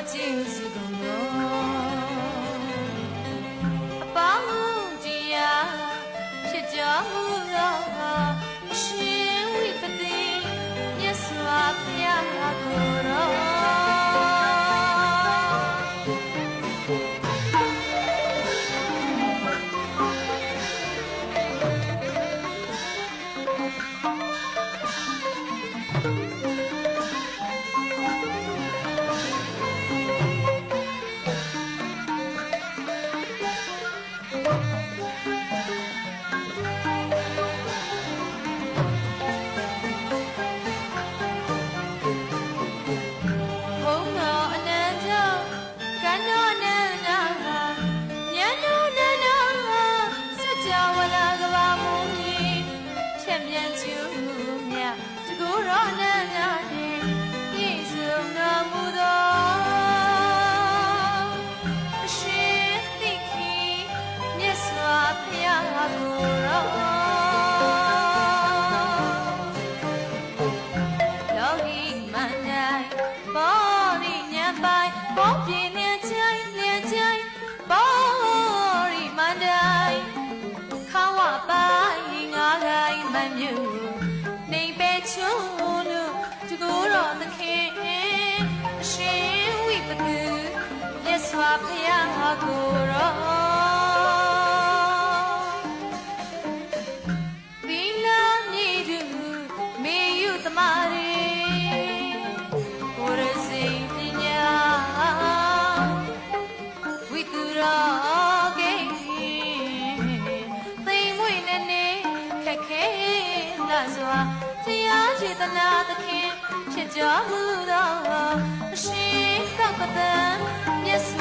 ကျေးဇူးကုန်တော်အပေါင်းတရားဖြစ်ကြမှုသောအရှင်ဝိပတိမြတ်စွာဘုရားကိုယ်တော်စွာဘုရားကိုယ်တော်သီလမြေသူမေယုသမာရီကိုရစိပညာဝိတုရောကေသိမ်မွေနဲ့နေခက်ခဲလာစွာတရားစေတနာသခင်ဖြစ်ကြမှုသောအရှင်ကောက်ကတန်မြတ်စွာ